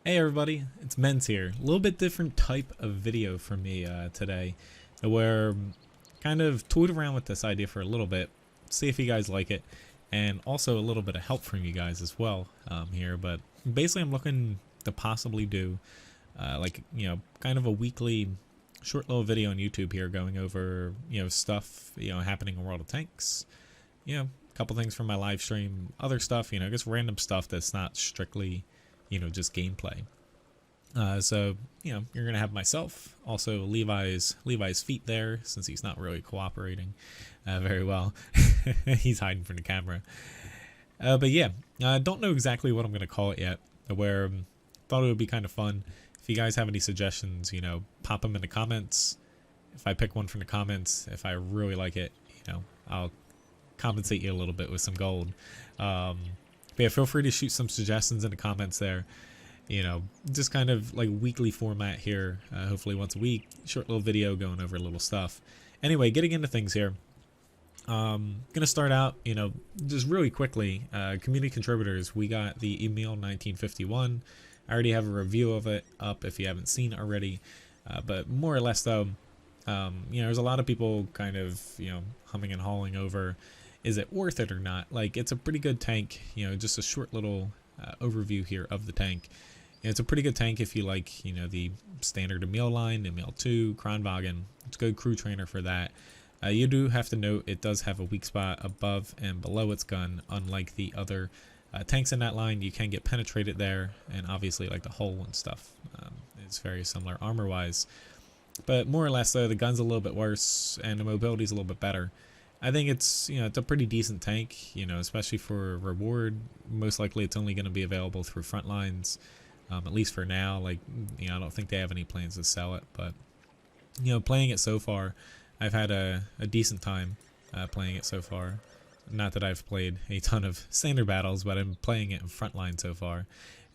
Hey everybody, it's Menz here. A little bit different type of video for me today, where kind of toyed around with this idea for a little bit, see if you guys like it, and also a little bit of help from you guys as well here. But basically, I'm looking to possibly do kind of a weekly short little video on YouTube here, going over stuff happening in World of Tanks, a couple things from my live stream, other stuff, just random stuff that's not strictly just gameplay. So you're gonna have myself, also Levi's feet there, since he's not really cooperating very well. He's hiding from the camera. But yeah, I don't know exactly what I'm gonna call it yet. Where thought it would be kind of fun. If you guys have any suggestions, pop them in the comments. If I pick one from the comments, if I really like it, I'll compensate you a little bit with some gold. But yeah, feel free to shoot some suggestions in the comments there. Just kind of like weekly format here. Hopefully once a week, short little video going over little stuff. Anyway, getting into things here. Gonna start out, just really quickly. Community contributors, we got the email 1951. I already have a review of it up if you haven't seen it already. But more or less though, there's a lot of people kind of, humming and hawing over, is it worth it or not? Like, it's a pretty good tank, just a short little overview here of the tank. It's a pretty good tank if you like, the standard Emil line, Emil 2, Kranwagen. It's a good crew trainer for that. You do have to note it does have a weak spot above and below its gun, unlike the other tanks in that line. You can get penetrated there, and obviously like the hull and stuff. It's very similar armor-wise. But more or less though, the gun's a little bit worse, and the mobility's a little bit better. I think it's, it's a pretty decent tank, especially for reward. Most likely it's only going to be available through front lines, at least for now. Like, I don't think they have any plans to sell it, but, playing it so far, I've had a decent time playing it so far. Not that I've played a ton of standard battles, but I'm playing it in front line so far,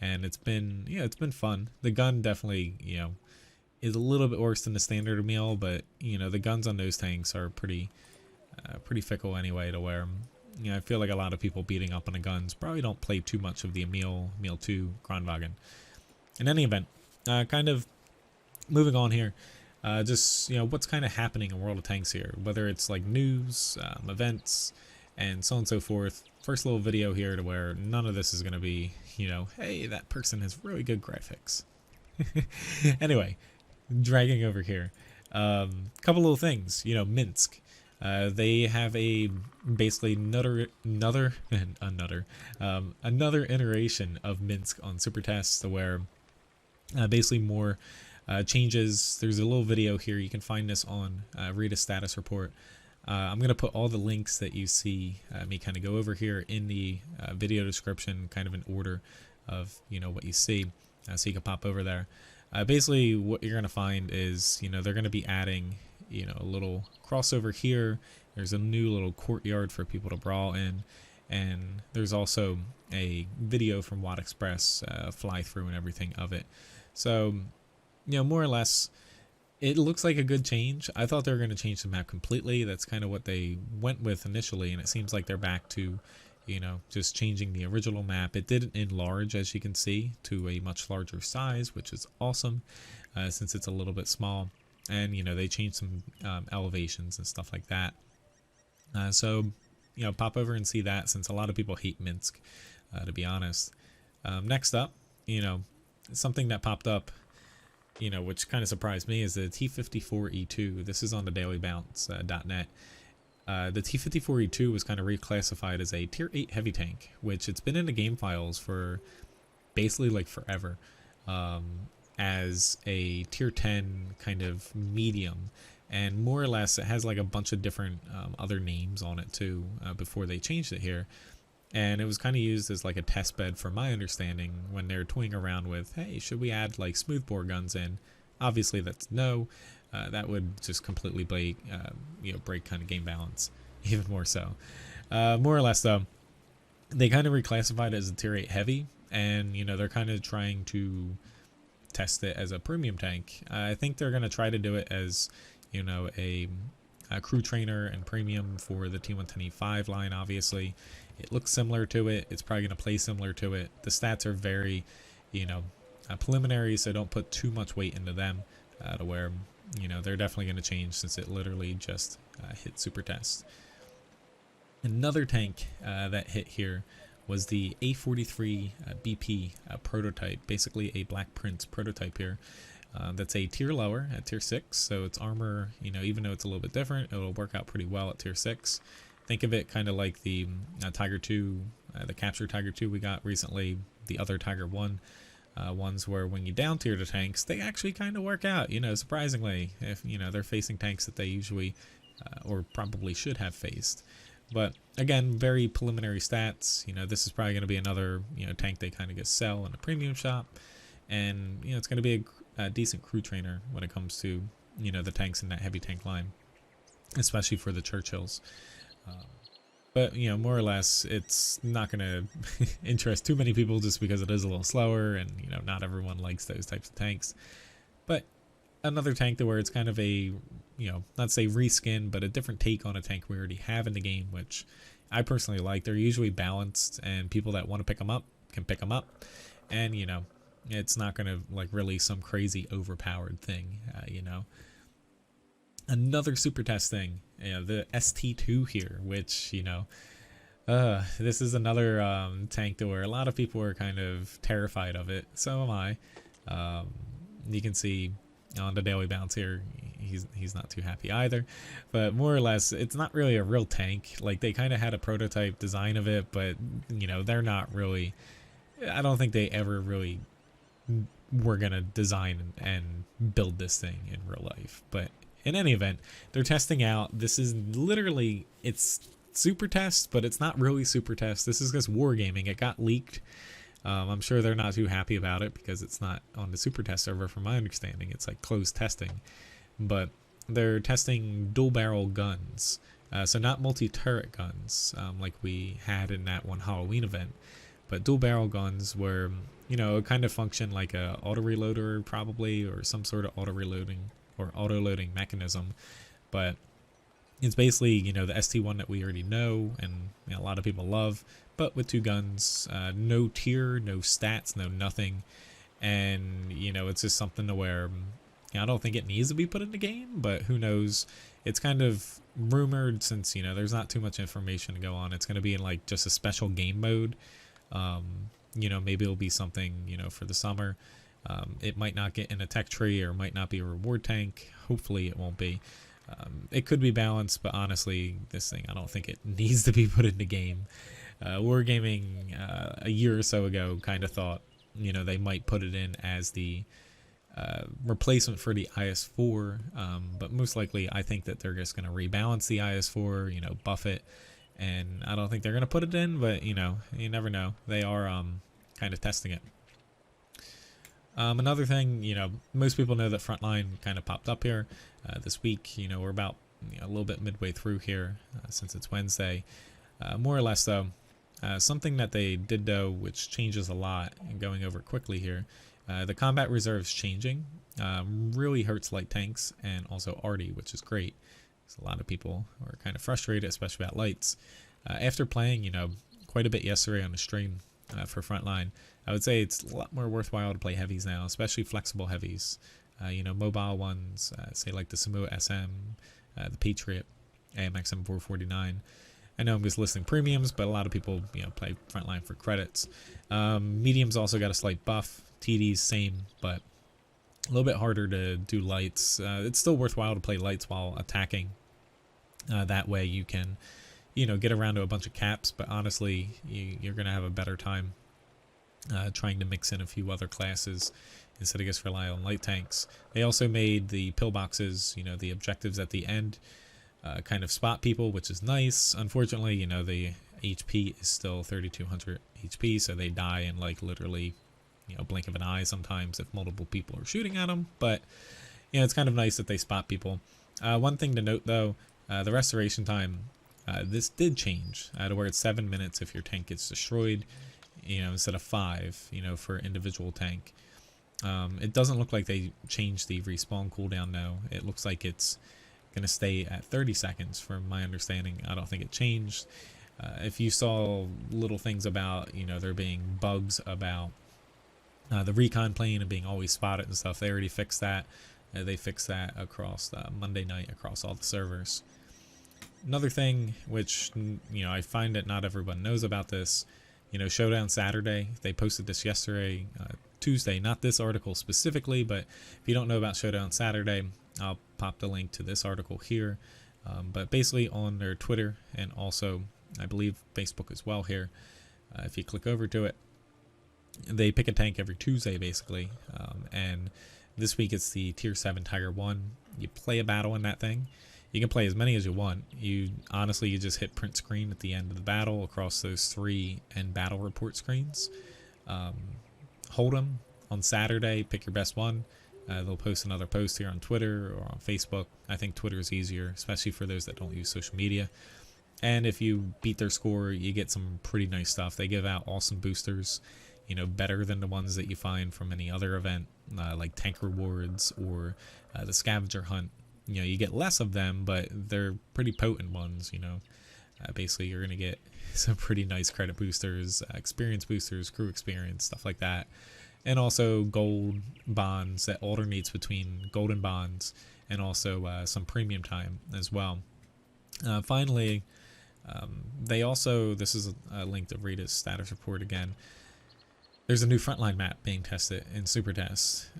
and it's been, it's been fun. The gun definitely, is a little bit worse than the standard Emil, but, the guns on those tanks are pretty fickle anyway, to where I feel like a lot of people beating up on the guns probably don't play too much of the Emil 2 Kranwagen. In any event, kind of moving on here, just what's kind of happening in World of Tanks here, whether it's like news, events, and so on and so forth. First little video here to where none of this is going to be, hey, that person has really good graphics. Anyway, dragging over here, couple little things, Minsk. They have a basically another iteration of Minsk on Super Tests, where basically more changes. There's a little video here. You can find this on Read a Status Report. I'm gonna put all the links that you see me kind of go over here in the video description, kind of in order of what you see, so you can pop over there. Basically, what you're gonna find is they're gonna be adding a little crossover here. There's a new little courtyard for people to brawl in, and there's also a video from WoT Express, fly through and everything of it. So more or less it looks like a good change. I thought they were going to change the map completely. That's kind of what they went with initially, and it seems like they're back to just changing the original map. It did enlarge, as you can see, to a much larger size, which is awesome, since it's a little bit small. And they changed some elevations and stuff like that. So pop over and see that, since a lot of people hate Minsk, to be honest. Next up, something that popped up, which kind of surprised me, is the T54E2. This is on the dailybounce.net. The T54E2 was kind of reclassified as a tier 8 heavy tank, which it's been in the game files for basically like forever. As a tier 10 kind of medium, and more or less it has like a bunch of different other names on it too, before they changed it here. And it was kind of used as like a test bed, from my understanding, when they're toying around with, hey, should we add like smoothbore guns in? Obviously that's no. That would just completely break kind of game balance, even more so. More or less though, they kind of reclassified it as a tier 8 heavy, and they're kind of trying to test it as a premium tank. I think they're going to try to do it as a crew trainer and premium for the T110E5 line. Obviously it looks similar to it. It's probably going to play similar to it. The stats are very preliminary, so don't put too much weight into them to where, you know, they're definitely going to change since it literally just hit super test. Another tank that hit here was the A43 BP prototype, basically a Black Prince prototype here. That's a tier lower at tier 6, so its armor, you know, even though it's a little bit different, it'll work out pretty well at tier 6. Think of it kind of like the Tiger 2, the Capture Tiger 2 we got recently, the other Tiger 1 ones where when you down tier the tanks, they actually kind of work out, you know, surprisingly, if, you know, they're facing tanks that they usually or probably should have faced. But again, very preliminary stats. You know, this is probably going to be another, you know, tank they kind of get sell in a premium shop, and you know, it's going to be a decent crew trainer when it comes to, you know, the tanks in that heavy tank line, especially for the Churchills. But you know, more or less, it's not going to interest too many people just because it is a little slower, and you know, not everyone likes those types of tanks. But another tank to where it's kind of a, you know, not say reskin, but a different take on a tank we already have in the game, which I personally like. They're usually balanced, and people that want to pick them up can pick them up, and you know, it's not going to like really some crazy overpowered thing, you know. Another super test thing, you know, the ST2 here, which, you know, this is another tank to where a lot of people are kind of terrified of it. So am I. You can see on the daily bounce here, he's not too happy either. But more or less, it's not really a real tank. Like, they kind of had a prototype design of it, but you know, they're not really, I don't think they ever really were gonna design and build this thing in real life. But in any event, they're testing out, this is literally, it's super test, but it's not really super test. This is just wargaming. It got leaked. I'm sure they're not too happy about it because it's not on the super test server from my understanding. It's like closed testing. But they're testing dual barrel guns. So not multi-turret guns like we had in that one Halloween event. But dual barrel guns where, you know, kind of function like a auto reloader probably, or some sort of auto reloading or auto loading mechanism. But it's basically, you know, the ST1 that we already know and, you know, a lot of people love, but with two guns, no tier, no stats, no nothing. And, you know, it's just something to where, you know, I don't think it needs to be put in the game, but who knows. It's kind of rumored, since, you know, there's not too much information to go on. It's going to be in like just a special game mode. You know, maybe it'll be something, you know, for the summer. It might not get in a tech tree, or might not be a reward tank. Hopefully it won't be. It could be balanced, but honestly, this thing, I don't think it needs to be put in the game. Wargaming a year or so ago kind of thought, you know, they might put it in as the replacement for the IS-4, but most likely I think that they're just going to rebalance the IS-4, you know, buff it, and I don't think they're going to put it in, but, you know, you never know. They are kind of testing it. Another thing, you know, most people know that Frontline kind of popped up here this week. You know, we're about, you know, a little bit midway through here since it's Wednesday. More or less, though, something that they did, though, which changes a lot, and going over quickly here, the combat reserve's changing. Really hurts light tanks and also arty, which is great. A lot of people are kind of frustrated, especially about lights. After playing, you know, quite a bit yesterday on the stream for Frontline, I would say it's a lot more worthwhile to play heavies now, especially flexible heavies. You know, mobile ones, say like the Samoa SM, the Patriot, AMX M449. I know I'm just listing premiums, but a lot of people, you know, play Frontline for credits. Mediums also got a slight buff. TDs same, but a little bit harder to do lights. It's still worthwhile to play lights while attacking. That way you can, you know, get around to a bunch of caps, but honestly, you're going to have a better time trying to mix in a few other classes instead of just rely on light tanks. They also made the pillboxes, you know, the objectives at the end, kind of spot people, which is nice. Unfortunately, you know, the HP is still 3200 HP, so they die in like literally, you know, blink of an eye sometimes if multiple people are shooting at them. But, you know, it's kind of nice that they spot people. One thing to note, though, the restoration time, this did change to where it's 7 minutes if your tank gets destroyed, you know, instead of 5, you know, for individual tank. It doesn't look like they changed the respawn cooldown, though. It looks like it's going to stay at 30 seconds from my understanding. I don't think it changed. If you saw little things about, you know, there being bugs about The recon plane and being always spotted and stuff, they already fixed that. They fixed that across Monday night across all the servers. Another thing, which, you know, I find that not everyone knows about this, you know, Showdown Saturday, they posted this yesterday, Tuesday, not this article specifically, but if you don't know about Showdown Saturday, I'll pop the link to this article here. But basically on their Twitter and also I believe Facebook as well here, if you click over to it, they pick a tank every Tuesday basically, and this week it's the tier 7 Tiger 1. You play a battle in that thing. You can play as many as you want. You just hit print screen at the end of the battle across those 3 end battle report screens. Hold them on Saturday, pick your best one. They'll post another post here on Twitter or on Facebook. I think Twitter is easier, especially for those that don't use social media. And if you beat their score, you get some pretty nice stuff. They give out awesome boosters, you know, better than the ones that you find from any other event, like tank rewards or the scavenger hunt. You know, you get less of them, but they're pretty potent ones, you know. Basically, you're going to get some pretty nice credit boosters, experience boosters, crew experience, stuff like that. And also gold bonds that alternates between golden bonds and also some premium time as well. Finally, they also, this is a link to Rita's status report again. There's a new frontline map being tested in Super Tests.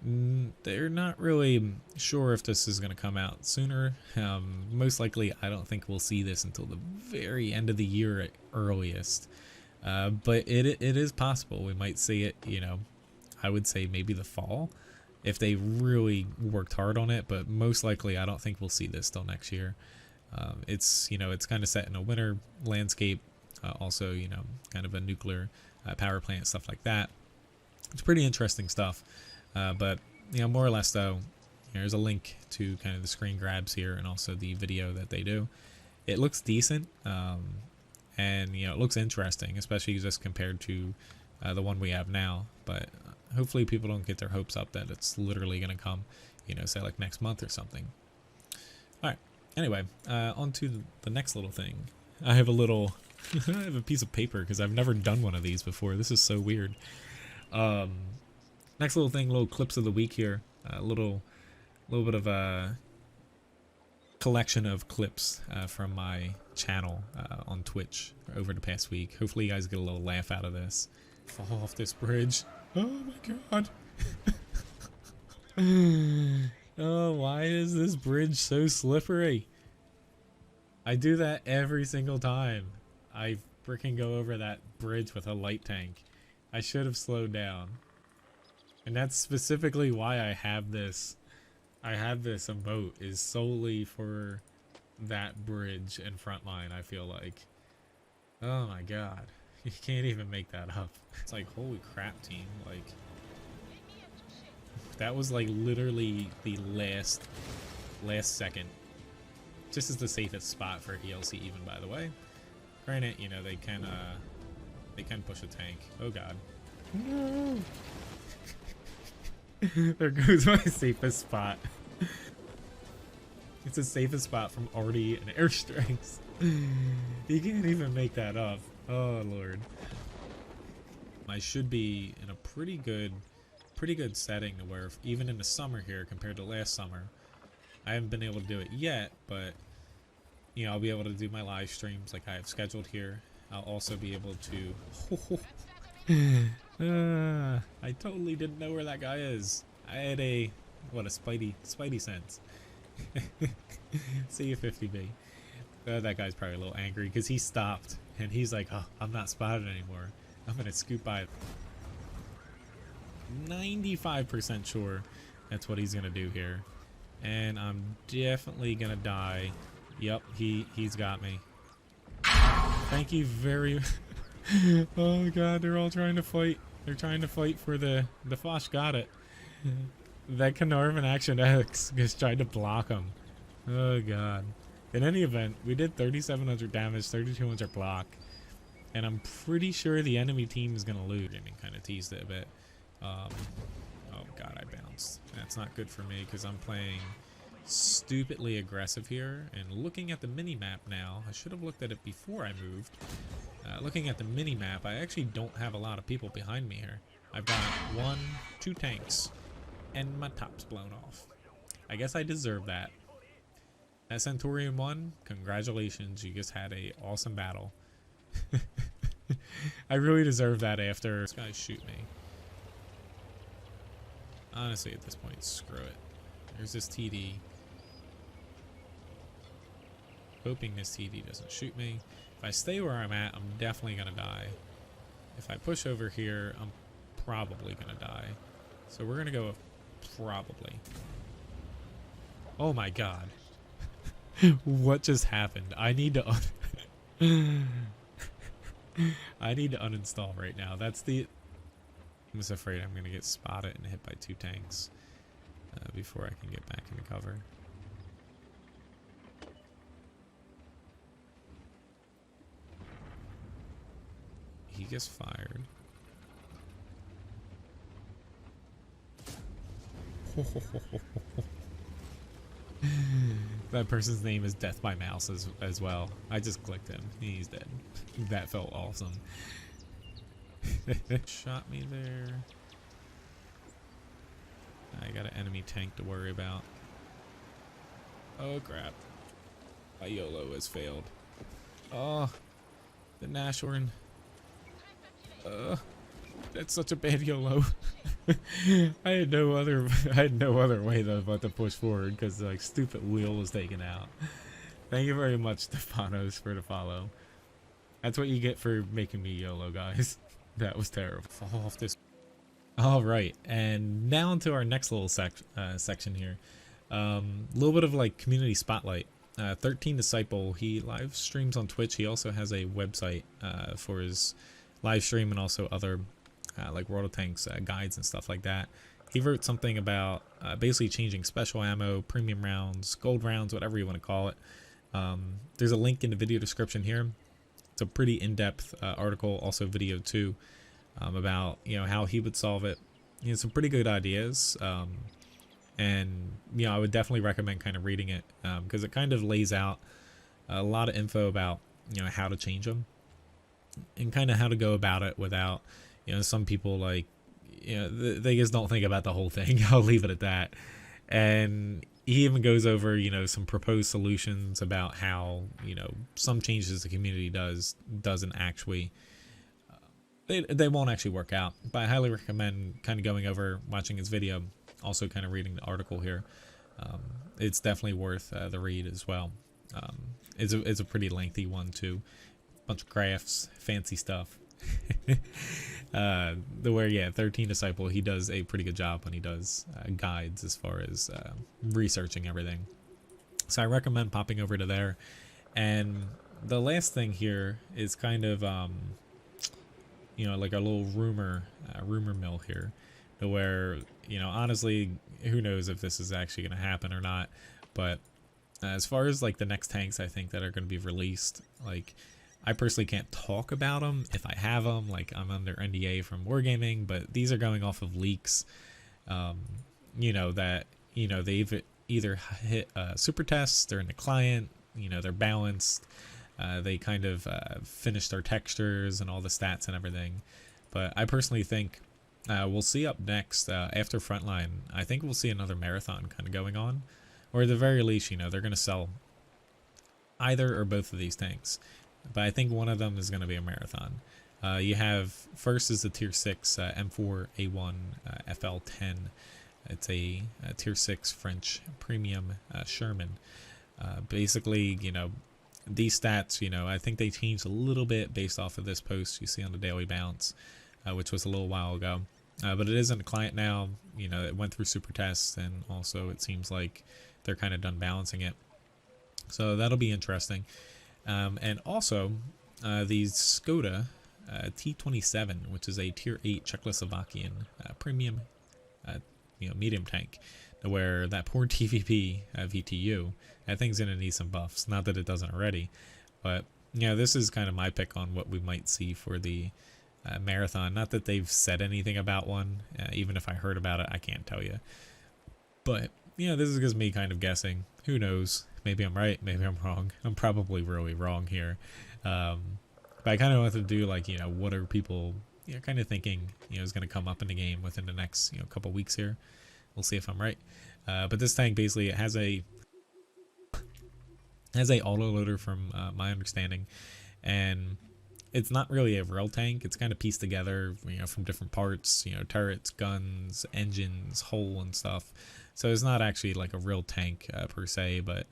They're not really sure if this is going to come out sooner. Most likely, I don't think we'll see this until the very end of the year at earliest. But it is possible. We might see it, you know, I would say maybe the fall if they really worked hard on it. But most likely, I don't think we'll see this till next year. It's, you know, it's kind of set in a winter landscape. Also, you know, kind of a nuclear power plant, stuff like that. It's pretty interesting stuff, but you know, more or less though, here's a link to kind of the screen grabs here and also the video that they do. It looks decent, and you know, it looks interesting, especially just compared to the one we have now. But hopefully, people don't get their hopes up that it's literally going to come, you know, say like next month or something. All right. Anyway, on to the next little thing. I have a little. I have a piece of paper because I've never done one of these before. This is so weird. Next little thing, little clips of the week here. A little bit of a collection of clips from my channel on Twitch over the past week. Hopefully you guys get a little laugh out of this. Fall off this bridge. Oh my god. Oh, why is this bridge so slippery? I do that every single time I freaking go over that bridge with a light tank. I should have slowed down. And that's specifically why I have this. I have this emote is solely for that bridge and frontline, I feel like. Oh my god. You can't even make that up. It's like, holy crap, team. Like, that was like literally the last second. This is the safest spot for ELC even, by the way. Granted, you know, they can push a tank. Oh god. No. There goes my safest spot. It's the safest spot from Artie and airstrikes. You can't even make that up. Oh lord. I should be in a pretty good setting to where even in the summer here compared to last summer, I haven't been able to do it yet, but you know, I'll be able to do my live streams like I have scheduled here. I'll also be able to I totally didn't know where that guy is. I had a spidey sense. See you 50B. That guy's probably a little angry because he stopped and he's like, oh, I'm not spotted anymore. I'm gonna scoot by. 95% sure that's what he's gonna do here, and I'm definitely gonna die. Yep, he's got me. Thank you very. Oh god, they're all trying to fight. They're trying to fight for the Foch got it. That Carnarvon Action X just tried to block him. Oh god. In any event, we did 3,700 damage, 3,200 block, and I'm pretty sure the enemy team is gonna lose. I mean, kind of teased it a bit. Oh god, I bounced. That's not good for me because I'm playing stupidly aggressive here. And looking at the mini map now, I should have looked at it before I moved. Looking at the mini map, I actually don't have a lot of people behind me here. I've got 2 tanks, and my top's blown off. I guess I deserve that. That Centurion 1, congratulations, you just had a awesome battle. I really deserve that after this guy shoot me. Honestly, at this point, screw it. There's this TD. Hoping this TD doesn't shoot me. If I stay where I'm at, I'm definitely gonna die. If I push over here, I'm probably gonna die. So we're gonna go with probably. Oh my god. What just happened? I need to I need to uninstall right now. That's the... I'm just afraid I'm gonna get spotted and hit by 2 tanks before I can get back into cover. He gets fired. That person's name is Death by Mouse as well. I just clicked him. He's dead. That felt awesome. Shot me there. I got an enemy tank to worry about. Oh crap. My YOLO has failed. Oh, the Nashorn. That's such a bad YOLO. I had no other way though but to push forward because like stupid wheel was taken out. Thank you very much, Stefanos, for the follow. That's what you get for making me YOLO, guys. That was terrible. Fall off this. All right, and now into our next little section here. A little bit of like community spotlight. 13 Disciple. He live streams on Twitch. He also has a website for his live stream and also other like World of Tanks guides and stuff like that. He wrote something about basically changing special ammo, premium rounds, gold rounds, whatever you want to call it. There's a link in the video description here. It's a pretty in-depth article, also video too, about how he would solve it. Some pretty good ideas, and I would definitely recommend kind of reading it because it kind of lays out a lot of info about how to change them and kind of how to go about it without some people like they just don't think about the whole thing. I'll leave it at that. And he even goes over some proposed solutions about how some changes the community doesn't actually they won't actually work out. But I highly recommend kind of going over, watching his video, also kind of reading the article here. It's definitely worth the read as well. It's a pretty lengthy one too. Bunch of graphs, fancy stuff. 13 Disciple, he does a pretty good job when he does guides as far as researching everything. So I recommend popping over to there. And the last thing here is kind of like a little rumor mill here, where honestly, who knows if this is actually going to happen or not. But as far as like the next tanks I think that are going to be released, like I personally can't talk about them if I have them. Like I'm under NDA from Wargaming, but these are going off of leaks. That they've either hit super tests, they're in the client, they're balanced. They kind of finished their textures and all the stats and everything. But I personally think we'll see up next after Frontline. I think we'll see another marathon kind of going on, or at the very least, they're going to sell either or both of these tanks. But I think one of them is going to be a marathon. You have first is the tier 6 M4A1 FL10. It's a tier 6 French premium Sherman. Basically, these stats, I think they changed a little bit based off of this post you see on the Daily Bounce, which was a little while ago. But it is in the client now. It went through super tests, and also it seems like they're kind of done balancing it. So that'll be interesting. And also, the Skoda T27, which is a tier 8 Czechoslovakian premium, medium tank, where that poor TVP VTU, that thing's gonna need some buffs. Not that it doesn't already, but this is kind of my pick on what we might see for the marathon. Not that they've said anything about one. Even if I heard about it, I can't tell you. But this is just me kind of guessing. Who knows? Maybe I'm right, maybe I'm wrong. I'm probably really wrong here. But I kind of wanted to do like, what are people kind of thinking, is going to come up in the game within the next, couple weeks here. We'll see if I'm right. But this tank basically, it has a autoloader from my understanding, and it's not really a real tank. It's kind of pieced together, from different parts, turrets, guns, engines, hull, and stuff. So it's not actually like a real tank per se, but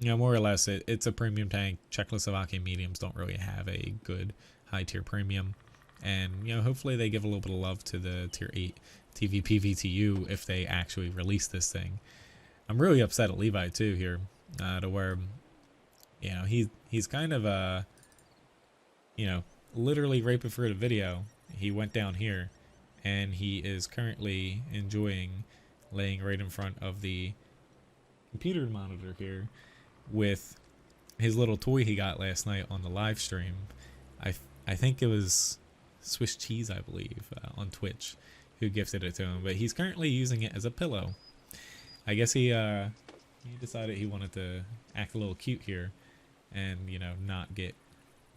more or less, it's a premium tank. Czechoslovakian mediums don't really have a good high tier premium, and hopefully they give a little bit of love to the tier 8 TVP VTU if they actually release this thing. I'm really upset at Levi too here, to where he's kind of literally right before the video he went down here, and he is currently enjoying laying right in front of the computer monitor here with his little toy he got last night on the live stream. I think it was Swiss Cheese, I believe, on Twitch, who gifted it to him, but he's currently using it as a pillow. I guess he decided he wanted to act a little cute here and not get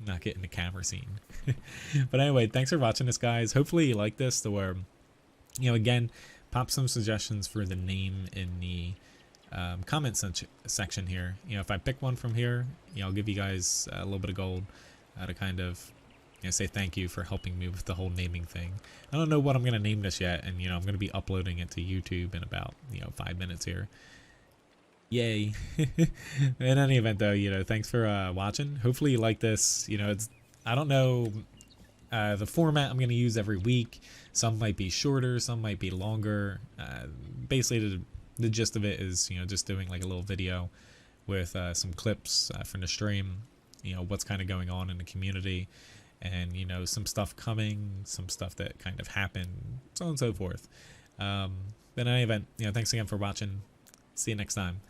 in the camera scene. But anyway, thanks for watching this, guys. Hopefully you like this, to where again, pop some suggestions for the name in the comment section here. If I pick one from here, I'll give you guys a little bit of gold to kind of say thank you for helping me with the whole naming thing. I don't know what I'm gonna name this yet, and I'm gonna be uploading it to YouTube in about 5 minutes here. Yay. In any event, though, thanks for watching. Hopefully you like this. I don't know the format I'm gonna use every week. Some might be shorter, some might be longer. Basically the gist of it is just doing like a little video with some clips from the stream, what's kind of going on in the community, and some stuff coming, some stuff that kind of happened, so on and so forth. But in any event, thanks again for watching. See you next time.